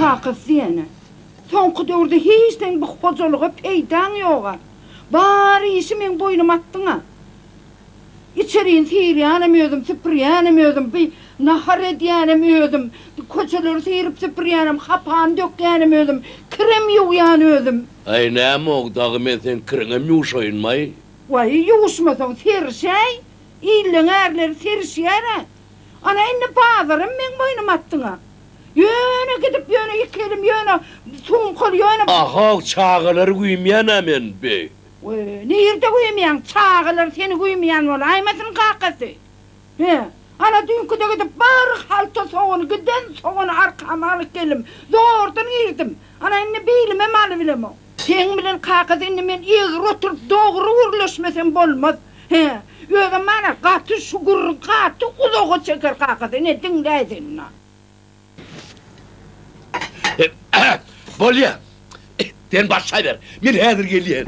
Kakız diyene. Sonku dördü hiçten bu kocalığı peydan yoğa. Bari işimin boynum attın ha. İçeriğin tiyriyanemiyordum, süpüryanemiyordum, bir nahar ediyanemiyordum, koçaları tiyirip süpüryanem, kapağını dökyanemiyordum, krem yuğyanıyordum. Ay ne mi o dağı ben sen kırıngım yuşayın may? Vay yuğuşmasın terşey, iyilin erleri terşeyene. Ana inni bağlarım men boynum attın ha. Yöne gidip yöne yıkelim, yöne tunkul, yöne... Aha çağıları kuymayan hemen be. Nerede kuymayan? Çağılar seni kuymayan ol, aymasın kakası. Ana dünkü de gidip bağırık halta soğunu, giden soğunu arkama alıp gelim. Doğrudan girdim. Ana inni bilime malı bilem o. Sen bilen kakası inni men eğir oturup doğru uğurlaşmasın bolmaz. Öyle bana katı şukurun katı uzoğu çeker kakası, ne dinleysin ona. Bolya, den başlayıver, men hazır geliyen.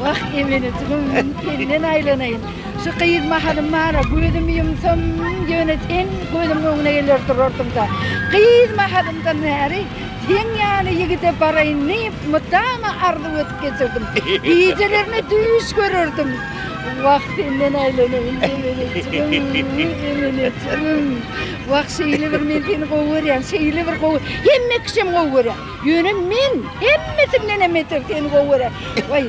Vah emineciğim, senden aylanayın. Şu kıyız mahalım bana, gözüm yumsam yönetin, gözümün önüne gelir dururdum da. Kıyız mahalımdan neri, sen yani yigide barayın ne mutlama ardı ötüp geçirdim. Gecelerine düğüş görürdüm. Vah senden aylanayın, emineciğim. Vah şeyli bir men seni kovuyan, şeyli bir kovuyan. Hemme kişim kovuyan. Yönüm men, hemmesinden emetir seni kovuyan. Vay,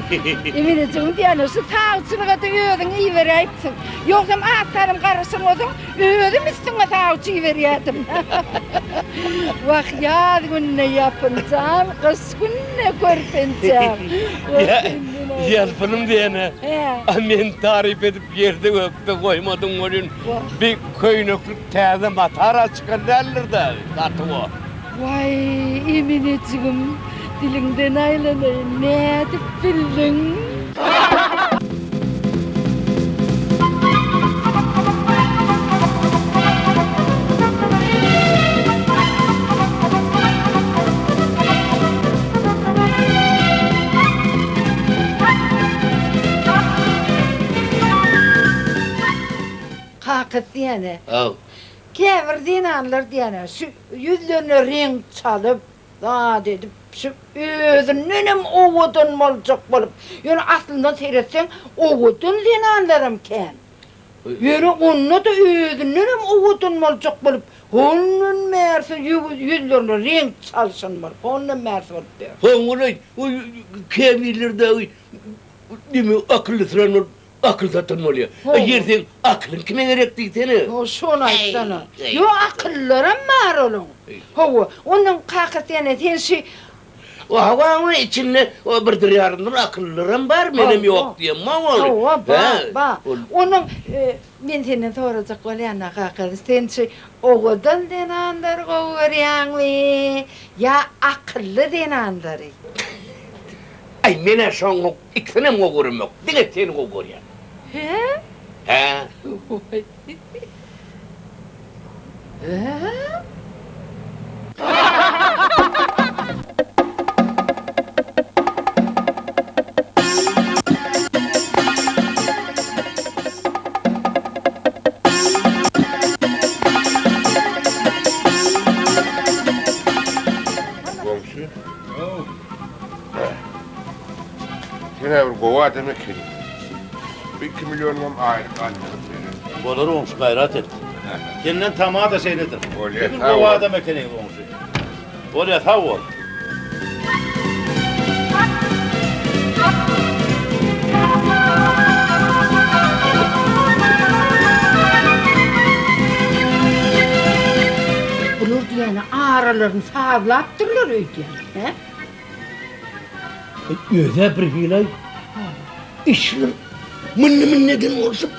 emineciğim diyene şu tağçılığa da ödün iyi vereyipsin. Yoksa atlarım karışın olsun, ödüm üstüne tağçıyı veriyordum. Vah yad günne yapınacağım, kış günne körpeneceğim. Yalpınım diyene, men tarif edip yerde öpte koymadım onun. Bir köynüklük taze matara çıkan derler de, katı o. Vay emineciğim, dilinden aylanayın, ne edip bildin? Kakıt diyene. Kevir dinanlar diyene, şu yüzlerine renk çalıp, daha dedim, şu özünün oğudun olacak bolup, yani aslında seyretsen, oğudun dinanlarım ken. Yani onu da özünün oğudun olacak bolup, onun meğerse yüzlerine renk çalsın bolup, onun meğerse olup der. Onu kevirlerde, değil mi, akıllı sıranır, akıl satın oluyor. Yerden aklın kime gerektiği seni? O şunu aytsana. Yo akıllarım var olun. Hova, onun kakatene tensi. O havanın içinde o bir diyarından akıllarım var, benim yok diye ma olur. Hova, ba. Onun men senden soracak olayana kakatene tensi. Oğudan denandır kovuyan ve ya akıllı denandır. Ay mene son ikisine mi kovurum yok? Dine seni kovuyor ya. He? He? Komşu? Yine bir kova demek ki. 2 milyondan ayrı annem senin. Olur olmuş gayret et. Kendinden tamağı da seyredir. Oraya Bir sağ ol. kova demek ne olmuş. Oraya sağ ol. Bulur diyene ağralarını sağlattırlar öyle. He? Öyle bir hilay. İşler neden olsun?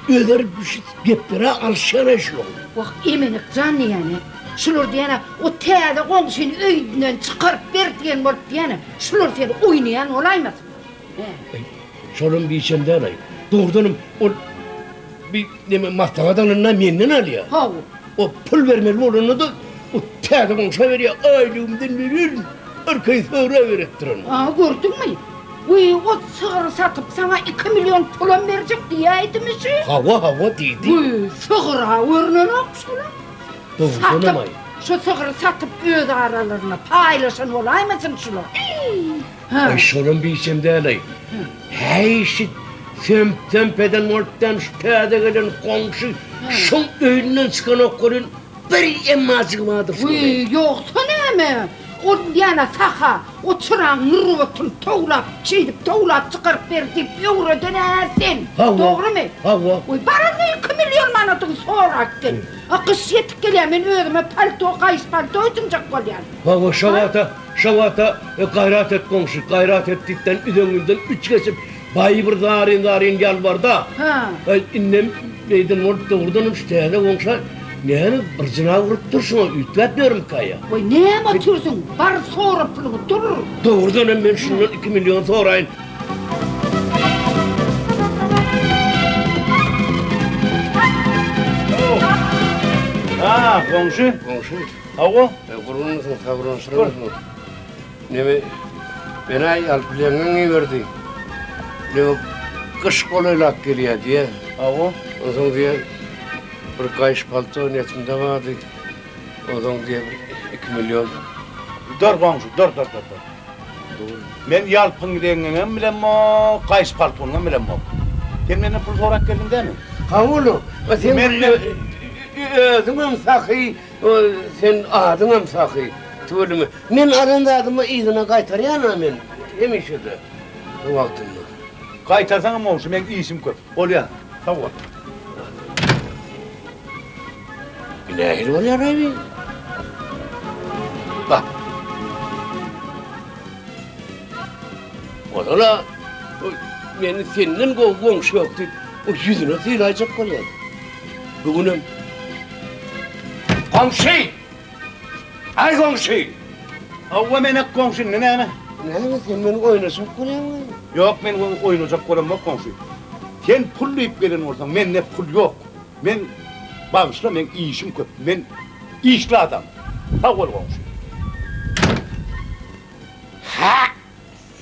Öder bir şey geptere alışara şu. Bak eminik canlı yani. Şulur diyene o teyade komşunun öyünden çıkarıp ver diyen bolup diyene. Şulur diyene oynayan olaymasın. Şunun bir içinde arayın. Doğrudanım o bir neme matematikten menden alıyor. Ha. O pul vermeli olanı da o täze konuşa veriyor. Aylığımdan verir. Arkayı sonra verettirin. Aa, gördün mü? Uy, o sığırı satıp sana 2 milyon pulun verecek diyeydi mi şu? Hava deydi. Uy, sığıra örnene okşuna. Doğru demay. Şu sığırı satıp öz aralarına paylaşan olay mısın şunu? Ay şunun bir işim değil. Hey şit. Tempeden morttan şu täze gelen komşu. Şun öğünden çıkan okkurun bir emmazı vardır. Uy, yoksa ne mi? O yana saha, o çıran nurvatın toğlap, çiğdip toğlap çıkarıp verdik euro dönersin. Hava. Doğru mu? Hava. Uy, bana ne 2 milyon manatın soraktın. Akış yetik geliyor, özüme palto, kayış palto ötümcek geliyor. Hava şavata gayret et komşu. Gayret ettikten üdönünden 3 kesip bayı bir darin yalvar da. Ha. İnnem neyden orada oradan üstüne komşu. Yani bırcına vurup dursun, ütletmiyorum kaya. Uy, ne atıyorsun? Bar sonra pulu durur. Doğrudan ben şundan 2 milyon sorayım. Ha, komşu. Komşu, Hava. kurun musun, sabrın sırrın mı? Ne bana alplerini verdi. Ne kış koluyla geliyor diye. Hava. O zaman diye bir kayış palto niyetimde vardı. O zaman diye 2 milyon. Dur komşu, dur. Men yalpın rengini bilen o, kayış paltonunu bilen o. Sen benden pul sorak geldin değil mi? Kavulu, sen özümüm sakı, sen adımım sakı. Tüylümü. Men aranda adımı iyidine kaytaryan men. Hemişede. Bu vaktinde. Kaytarsan ama olsun, ben iyişim köp. Ol ya, hava. İlahir oluyor abi. Bak. O da la, beni senin komşu yoktu. O yüzüne sıyıracak oluyor. Bugünüm. Komşu! Ay komşu! Hava menek komşu, ne? Ne sen beni oynasın koyuyor mu? Yok, ben oynayacak kolam yok komşu. Sen pulluyup gelen olsan, men ne pul yok. Men, bağışla, men iyişim köp. Men işli adam. Sağ ol komşu. Ha!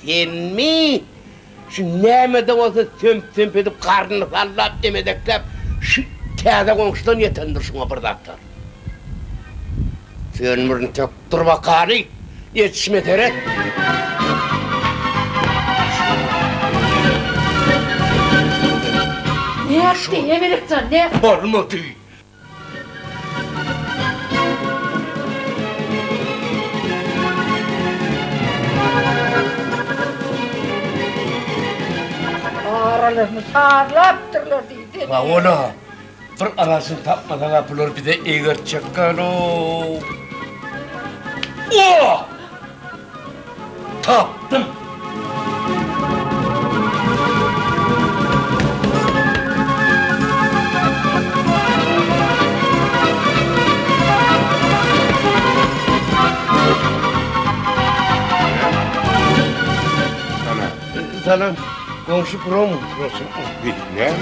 Sen mi? Şu nemede olsa tömp edip karnını sallap demedeklep şu täze komşudan yetendir şuna bir daktar. Sen birini tek dur bakari yetişme teret. Ne yaptı Emirikcan, ne? Olmadı. Aralarını sarlaptırlar deydi. Ha ola. Bir arasını tapmadan yapılır bir de eğer çakalo. Oh! Taptım. Sana komşu pro mu? Prosun. Ne mi?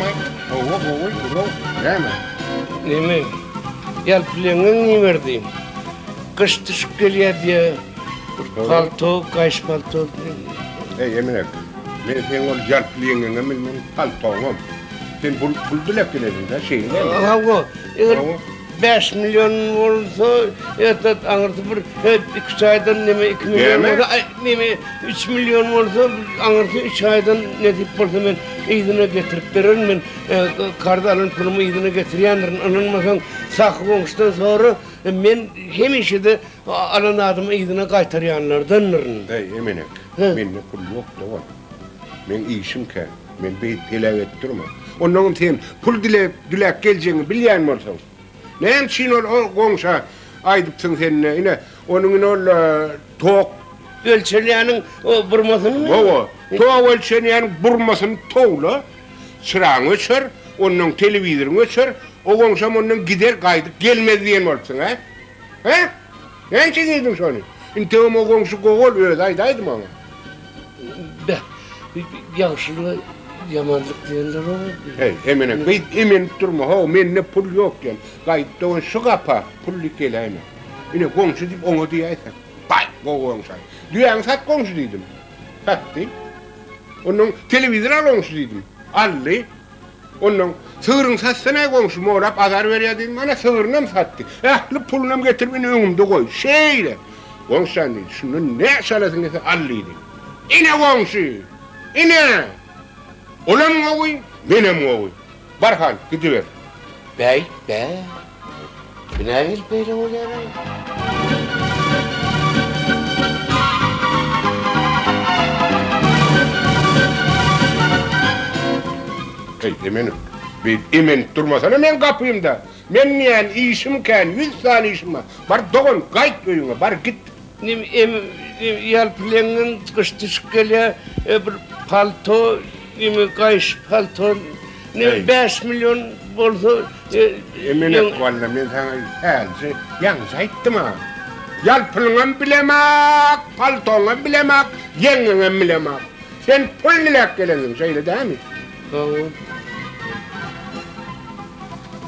Bro. Ne mi? Ne mi? Gel planın ne verdi? Kış dış geliyor diye. Palto, kayış palto. Ey Emine, men sen ol jarpliyengene men paltoğum. Sen pul dilek geledin de şeyin ne? Hava, 5 milyon olsa, etat anırtı bir 2 aydan neme 2 milyon olsa, neme 3 milyon olsa anırtı 3 aydan ne deyip olsa men iyidine getirip veririm men kardalın pulumu iyidine getiriyanların anılmasan sakı komşudan sonra men hemişe de alan adımı iyidine kaytaryanlardanırın. Ey Emine, men pul yok da var. Men işim ke, men beyt telavet durma. Onun sen pul dilek geleceğini bilyen mi olsan? Ne için o komşa aydıpsın sen yine onun ol tok Ölçerleyenin o burmasını mı? baba tok ölçeyen burmasın toğla çırağın ölçer onun televizörün ölçer o komşa onun gider kaydıp gelmez diyen olsun ha? Ha? Ne için giydin şunu? İntiyorum o komşu kogol öyle aydı ama. Be, yaşlı yamanlık diyenler o. Hey, emine gayet emin durma ho, menne pul yok yani. Gayet doğun şu kapa, pullik geleyme. Yine komşu deyip onu diyeysen. Bay, o komşu. Duyan sat komşu dedim. Sattı. Onun televizyon komşu dedim. Allı. Onun sığırın satsana komşu morap azar veriyor dedim. Bana sığırına mı sattı? Ehli puluna mı getir beni önümde koy. Şeyle. Komşu sen dedi. Şunu ne çalasın dese allıydı. İne komşu. İne. Olan mı koy? Benim mi koy? Barhan gidiver. Bey, Binayil beyle o yaray. Hey eminim. Bir emin durmasana men kapıyım da. Men niyen işimken 100 tane işim var. Bar doğun kayıt köyüne bar git. Nim yalpılenin kıştışık gele bir palto, nim kayış palto, nim Hey. 5 milyon bolsa Eminim valla men sana helse yalnız ayttım ha. Yalpılığın bilemek, paltonun bilemek, yenginin bilemek. Sen pul nilek gelenin söyle değil mi?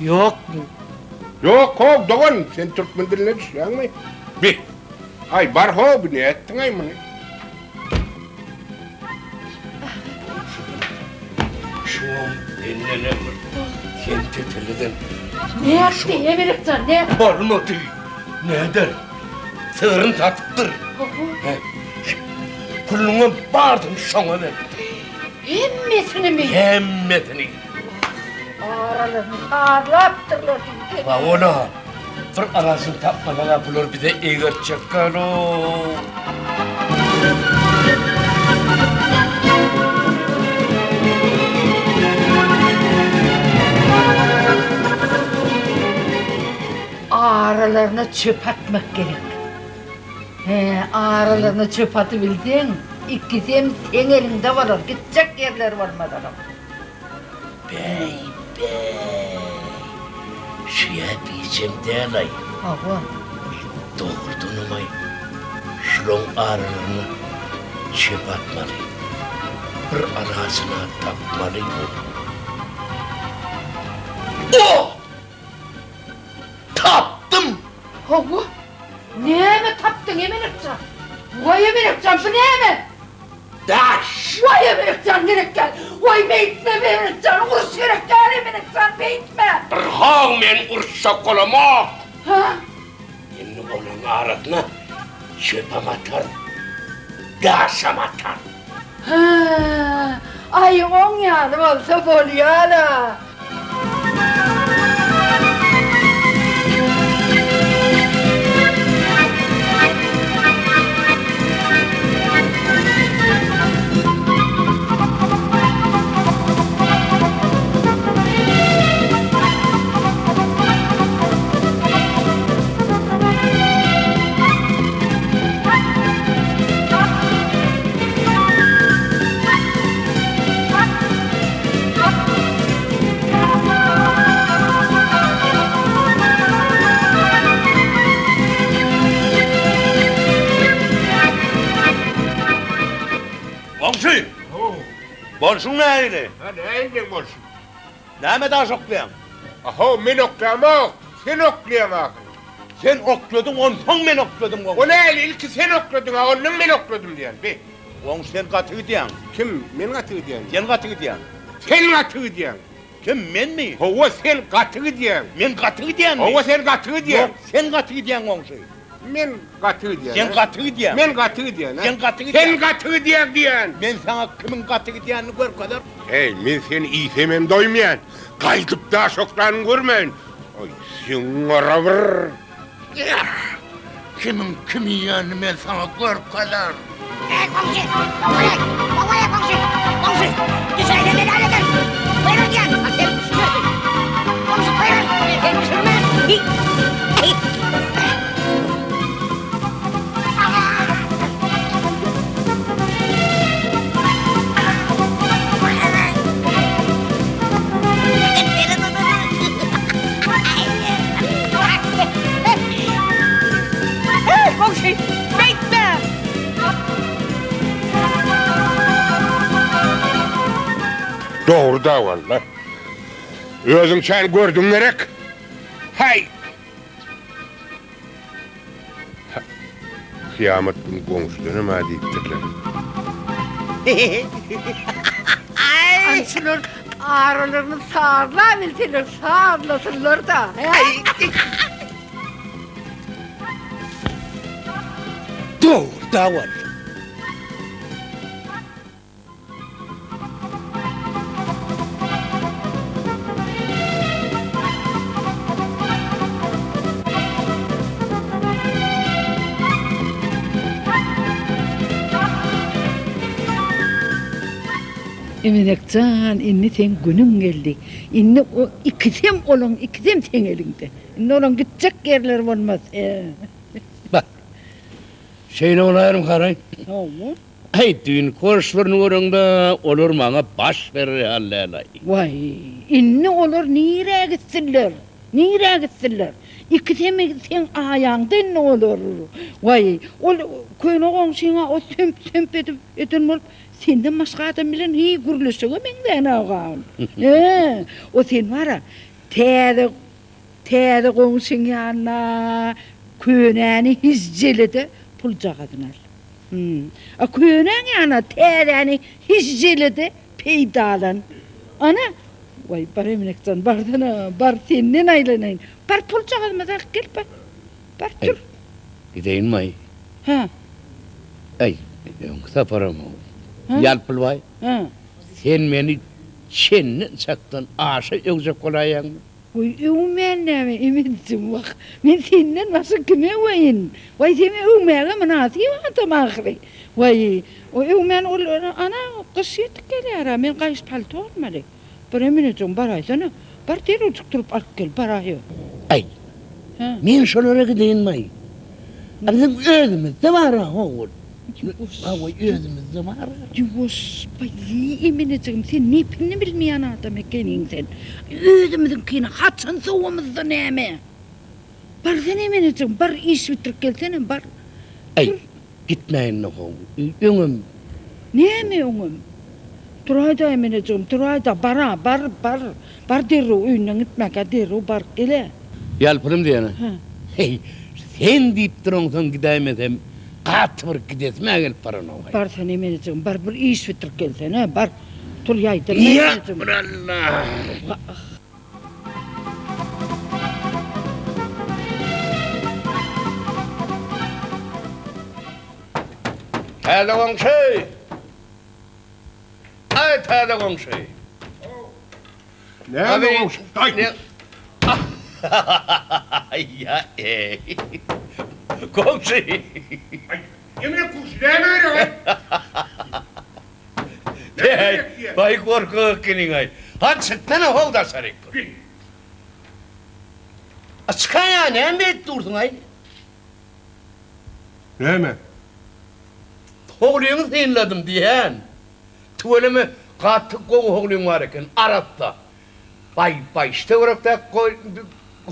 Yok mu? Yok ho doğun sen Türkmen diline düşüyorsun mu? Bir. Ay bar ho bu ne ettin ay mı? Şu an eline kenti teleden Ne yaptı Emirikcan ne? olmadı. Neden? Sığırın tatıktır. Kulluğuna bağırdın şuna ver. Hemmesini mi? Hemmetini. Ağralarını ağırlattırlar. Ha ola. Bir arasını tapmadan bulur bir de eğer çakalo. Ağrılarına çöp atmak gerek. Ağrılarına çöp atıbildin. İkisi sen elinde var, gidecek yerler varmadan. Bey. Şeye diyeceğim değil ay. Hava. Doğurdun ay. Şunun ağrılarını çöp atmalı. Bir arasına tapmalı. Oh! Taptım! Hava. Ne mi taptın Emirikcan? Vay Emirikcan bu ne mi? Daş! Vay Emirikcan gerek gel. Vay beyitme Emirikcan. Urs gerek gel Emirikcan beyitme. Rıhağım men urşak olama! Ha? Şimdi onun ağrısına çöpem atar. Daşam atar. Ha? Ay on yanım olsa bol yana. Komşu! Bolsun ne öyle? Hadi eldin olsun. Ne mi daha şoklayan? Aho men oklamak, sen oklayamak. Sen okluyordun, ondan ben okluyordum komşu. O ne el ilki sen okladın ha, onun ben okladım diyen. Be. Komşu sen katı gidiyen. Kim? Men katı diyen. Sen katı gidiyen. Sen katı diyen. Kim men mi? Hova sen katı diyen. Men katı gidiyen mi? Hova sen katı diyen. Yok, sen katı gidiyen komşu. Men katı diyen. Sen katı gidiyen. Men katı diyen. Sen katı gidiyen. Sen katı diyen diyen. Ben sana kimin katı gidiyenini gör kadar. Hey, men seni iyi sevmem doymayan. Kaydıp da şoklarını görmeyin. Oy, sen arabır. Kimin kimi yani ben sana gör kadar. Komşu! Oraya komşu! Komşu! Dışarıda beni halleder! Buyurun diyen! Hakem üstüne! Komşu buyurun! Hakem üstüne! Hey komşu! Bekle! Doğru da valla. Özün çayın gördün gerek. Hay! Kıyamet günü komşularına mı deyiptirler? Ançılır ağrılarını sağırlar bildiler, sağırlasınlar da. Doğru da var. Eminekcan, inni sen günün geldi. İnni o ikisem olun, ikisem sen elinde. İnni olun gidecek yerler olmaz. Bak. Şeyle olayırım karay. Tamam. Hey düğün korslarının oranda olur bana baş verir hallerle. Vay, inni olur nire gitsinler. Nire gitsinler. İkisem sen ayağında inni olur. Vay, ol köyüne komşuna o sömp edip edilmel. Senden başka adam bilen hiç gürleşiyor menden ağam. O sen var ya, teyze komşun yanına köyüneni hizceledi, pulca kadın al. A köyünen yanına teyzeni hizceledi, peydalan. Ana, vay bar eminekten bardana, bar senden aylanayın. Bar pulca kadın da gel bar, bar dur. Gideyim mi? Ha, Ay, yoksa param o. Yalpıl vay. ha. Sen beni çennen çaktan aşağı yoksa kolayan mı? Oy, men neme eminsin bak. Men senden nasıl kime vayin? Vay seni men manası adam ahri. Vay, o men ana qışıt gelir. Men qays palto olmalı. Bir eminsin baraysana. Bar teri uçukturup alıp gel barayı. Ay, Ha. men şolara gideyim mi? Bizim özümüzde var ha oğul. Ama özümüzde var. Yuvuz, bayi eminsin sen ne pinni bilmeyen adam ekenin sen. Özümüzün kine hatsan soğumuzda neme. Bar sen eminsin, bar iş bitirip gelsene bar. Ay, gitmeyin ne oğul. Öngüm. Neme oğlum? Turayda eminsin, turayda bara, bar derru oyundan gitmeke derru bar gele. Yalpılım diyene. Ha. Hey, sen deyip durunsan gideyim edem. Katı bir gidesme gel paran oğul. Bar sen eminsin, bar bir iş bitirip gelsene bar. Tur yaydır. Ya Allah. Tade komşu. Ay tade komşu. Ne Abi, komşu? Ay! ne- Ya komşu. Emine kuş ne böyle? Vay korku kinin ay. Hadi sıktana holda sarık. Açıkan ya ne mi et durdun ay? Ne mi? Oğlunu dinledim diyen. Tuvalimi katık koğu oğlun var eken Arap'ta. Bay işte olarak da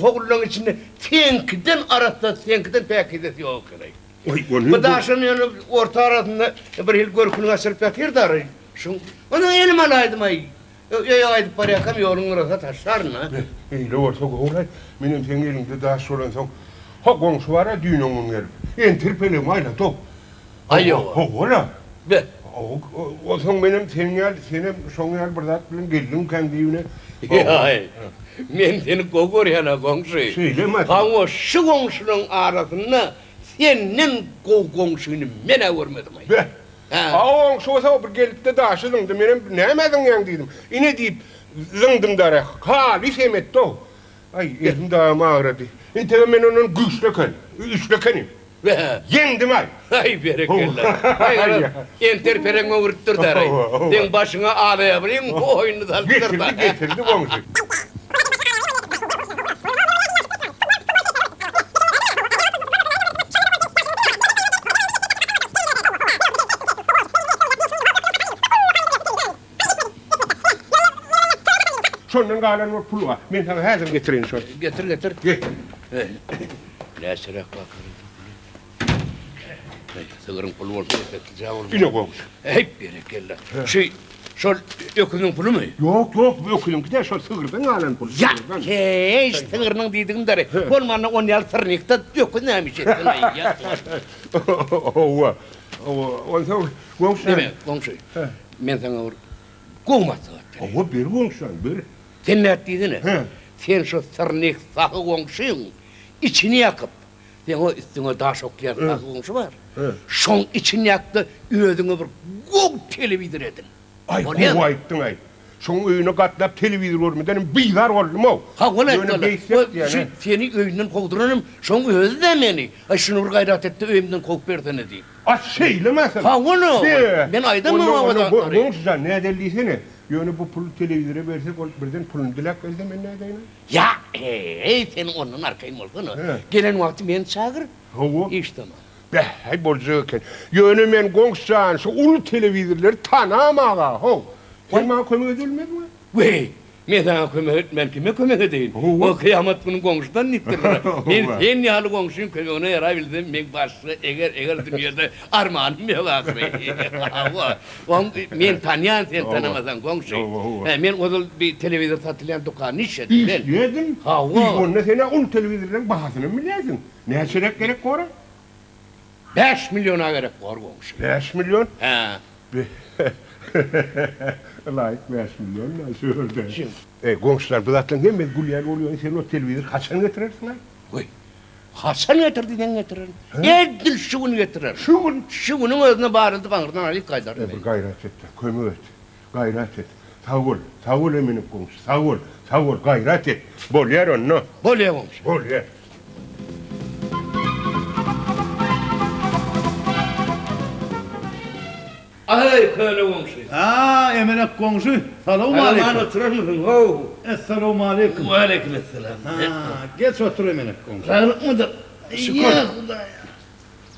oğlunun içinde tenkiden Arap'ta tenkiden pekide yok kınay. Oy, onu Bu da şunun yani orta arasında bir hil görkünün asır pekir de arayın. Onu elim alaydım ay. Ya aydı paraya kam yolun orada taşlarına. Öyle olsa oğlay, benim sen elinde daha soran son. Ha komşu var ya düğün onun gelip. En tirpelim ayla top. Ay yok. Ola. Be. O son benim senin son yer burada bilin geldim kendi evine. Ya men seni kokor yana komşu. Söyleme. Ama şu komşunun arasında senin komşunu mene görmedim ay. Be. Ha. Ağın soğusa bir gelip de daşıdın da benim ne emedin yan dedim. İne deyip zındım dara. Halis emetti o. Ay elim dağıma ağrıdı. İnte ben onun güçlökenim. Be. Yendim ay. Ay berekella. Ay ara enter pereng vurttur daray. Den başına ağlayabilin bu oyunu da Getirdi komşu. Sondan galan var pulu var. Ben sana her zaman getireyim şöyle. Getir. Getir. Ne sırak bakarım. Sığırın pulu olsa bekleyeceğim onu. Yine komşu. Hep berekella. Şol ökünün pulu mu? Yok yok, bu okuyum ki şu sığırdan alan pul. Ya, hiç tığırının dediğinleri. Olmanı 10 yıl tırnıkta ökün neymiş ettin ya. Ova. On sonra komşu. Deme, komşu. Men sana kovmazsa. Ova bir komşu, bir. Sen ne ettiydin? He. Sen şu tırnık sakı komşun içini yakıp, sen o üstüne daha çok yer sakı komşu var. Şon içini yaktı, ödünü bir gol televizör edin. Ay, Oluyor mu? kova ettin ay. Son öğüne katlap televizör görmeden bilar oldum o. Ha, onu Böyle ettiler. beysek yani. Seni öğünden kovduranım, şon öldü de beni. Ay, şunu gayret etti, öğümden kovup verdin diyeyim. Şeyle mesela. Ha, onu. Ben aydan mı havadan arayayım? Komşuza ne edildiyse yani bu pul televizyona versek birden pulun dilek verse ben ne edeyim? Ya, sen onun arkayım olduğunu. He. Gelen vakti beni çağır, Hava. iş tamam. Be, hay bolcuken. Yani men komşusan şu ulu televizyonları tanımağa. Ho. Sen bana kömür edilmez mi? Vey, men sana kömek etmem, kime kömek edeyim? O kıyamet bunun komşudan nittir. Ben sen yalı komşuyum, kömeğine yarabildim. Ben başlı eğer dünyada armağanım yok akıbey. Men tanıyan sen tanımazsan komşu. Men o da bir televizyon satılan dükkanı işledim. İşledin. Ha, İyi onunla sana ulu televizyonların bahasını mı bilirsin? Ne çörek gerek var? 5 milyona gerek var komşu. 5 milyon. He. Layık 5 milyon nasıl ördü? Şimdi. Komşular bu zaten gelmez gülyer oluyor. Sen o televizyon kaçan getirirsin lan? Oy. Hasan getirdiğinden getirir. Edil şunu getirir. Şugun. Şunun özüne bağırdı kanırdan alıp kaydar. Bir gayret et. Kömür et. Gayret et. Sağ ol eminim komşu. Sağ ol gayret et. Bol yer onu. Bol ya komşu. Bol yer. Ay köyle komşu. Ha, emenek komşu. Selamun Aman aleyküm. oturur musun? Ho. Esselamu aleyküm. Ve aleyküm esselam. Ha, geç otur emenek komşu. Sağlık mıdır? Şükür. Ya Hudaya.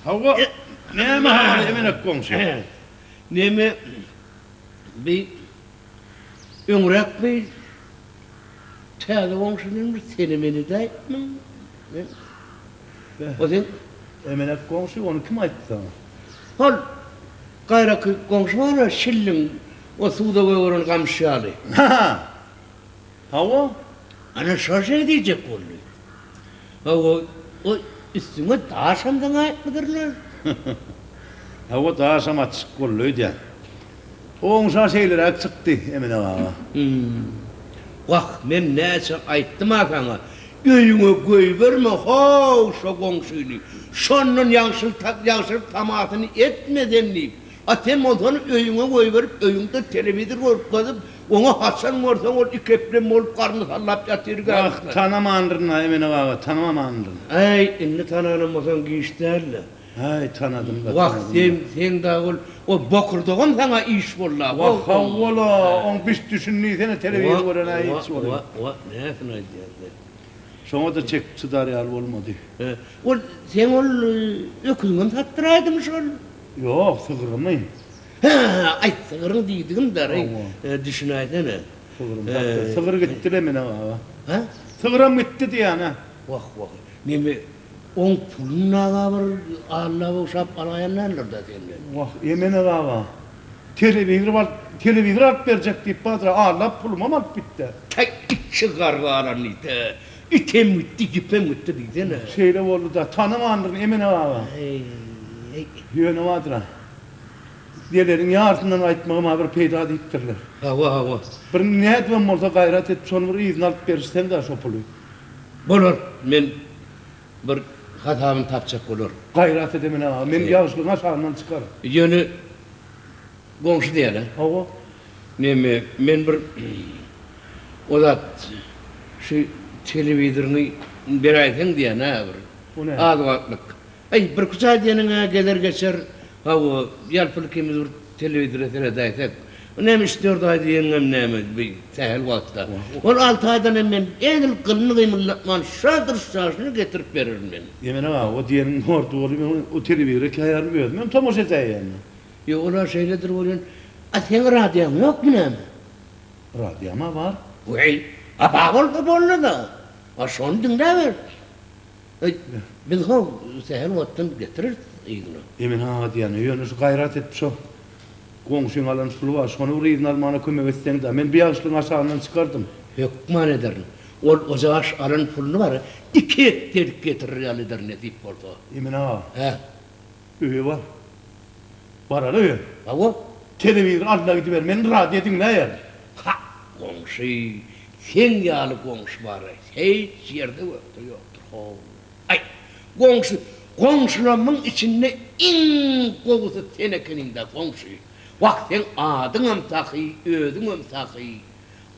Hava, ne mi hava emenek komşu? Ne mi? Bir ümrek bir teyze komşunun bir senemeni de etmem. O sen Emenek komşu, onu kim ayıttı sana? hol gayrak komşu var ya şillin o suda koyuyorun kamşalı. Hava? Ana şaşı diyecek oluyor. O üstüne taşandan ait mıdırlar? Hava daha sama çıkkoluydu ya. Oğunsa şeyler çıktı Emine ağa. Bak ben neyse ayttım ha sana. Öyüne koy verme ho şu komşunu. Şonun yansır tamatını etmeden deyip. Atem olsanı öyüne koy verip öyünde televizyon koyup ona Hasan varsan o ikeplem olup karnı sallap yatır. Bak tanımandırın ha Emine ağa, tanımandırın. Ay inni tananamasan giyişlerle. Hay tanıdım da Bak tanıdım. sen daha o bokurduğun sana iş valla. Bak havvala, on pis düşünlüğü seni televizyon görene hiç oluyor. Ne yapın acaba? Sonra da çek çıdarı al olmadı. O sen ol öküzün tattıraydın şol. Yok, sıkırmayın. Ay sığırın değdiğin de düşünaydın ha. Sıkır gitti Emine ağa. Ha? Sıkıram gitti diye ana. Vah. Nemi on pulun ağa var Allah'a uşap alayanlardır da seninle. Vah Emine ağa. Televizyon alıp verecek deyip bazıları ağırla puluma alıp bitti. Tek içi kargaranıydı. İtem gitti, gipem gitti dedin ha. Şeyle oldu da tanımandırın Emine ağa. Ay. Yönü vardır ha. Diğerlerin yarısından aytmağıma bir peyda deyiptirler. Hava. Bir ne etmem olsa gayret et, sonra bir izin alıp verirsen de sopuluyor. Bulur. Men bir hatamın tapacak olur. Gayret et Emine ağa. Men yavuşluğuna sağından çıkar. Yönü komşu diye lan. Hava. Men bir o da şu televizyonu bir aytın diye ne bir. O ne? Adı vaklık. Ay bir kucağı diyenin gelir geçer. Hava yalpılıkimiz bir televizyona seyredeydik. Ne istiyordu haydi yengem ne bir sehel vakitte. 16 aydan hemen en kılını kıyımlatman şaşını getirip veririm ben. Emine ağa, o diyenin ordu oluyor, o televizyonu kayarını vermiyorum, tam o şey yani. Ya ola şeyledir oluyor. Sen radyon yok mu ne mi? Radyoma var. Vay, apağol da bollu da. Aşon dinlever. Biz o sehel vaktin getirir iyidini. Emine ağa diyen, yönüsü gayret etmiş o. Komşun alan pulu var. Şonu uğrayın almana kömek etsen de. Men bir yaşlığın aşağından çıkardım. Hükman ederim. O zavaş alın pulunu var. 2 hektarlık getirir eder ne deyip oldu. Emin ağa. He. Öyle var. Baralı öyle. Baba. Televizyon altına gidiver. Men radyo dinleyer. Ha, komşu. Sen yağlı komşu var. Hiç yerde yoktur. Ho. Ay, komşularımın içinde en kovusu senekenin de komşu. Bak sen adınım takı, ödünüm takı.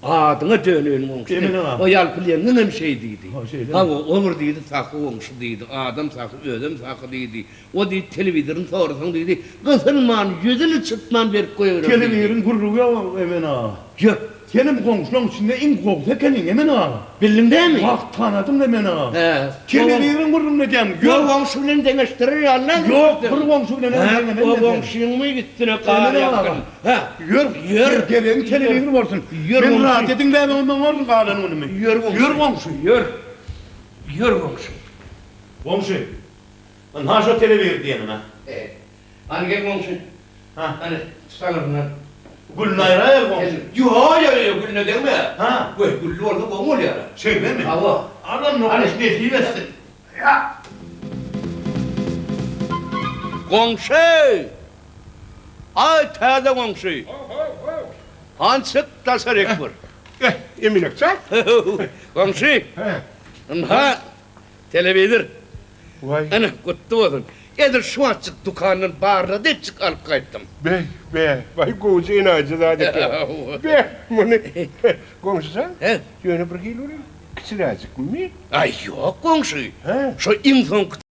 Adına dönüyorsun komşu. Emin ağa. O yalpılayanın hem şey deydi. Ha, şey değil Ha, mi? olur deydi, takı komşu deydi. Adam takı, ödüm takı deydi. O deydi, televizyonun sonrasında deydi. Kısılman, yüzünü çıtman verip koyuyorum. Televizyon gurru ya Emin ağa. Yok. Senin komşunun içinde en korktu senin Emin ağa. Bildin değil mi? Bak tanıdım Emin ağa. He. Televizyon gurru ne diyeyim? Yok Yok. komşunun demiştirir ya lan. Yok. Bir komşu ne He, o komşunun mu gittiğine kâr yaptın? He. Yür. Gelin televizyon varsın. Yür Ben komşu. radyo dinleyen ondan vardı kârın onu mu? Yür komşu. Yür komşu. Yür komşu. Komşu. Lan ha şu televizyon diyelim ha. Hani gel komşu. Ha. Hani sanırlar. Gülnayra ya komşu. Yo, gülüne değil mi? Ha. Güllü orada komul ya. Şey değil mi? Hava. Adam ne Hani olmuş ne diyesin? Komşu! Ay taze komşu! Hansık tasarık var. Eminek sen? Komşu! He. Ha! Televizyon. Vay. Ana kutlu olsun. Edir şu açık dükkanın bağırda de çık alıp kayıttım. Be. Vay kovucu inacı zaten. Be. Bunu. Komşu sen? He? Yöne bir hil oraya. Kısıracık mı? Ay yok komşu. He. Şu insan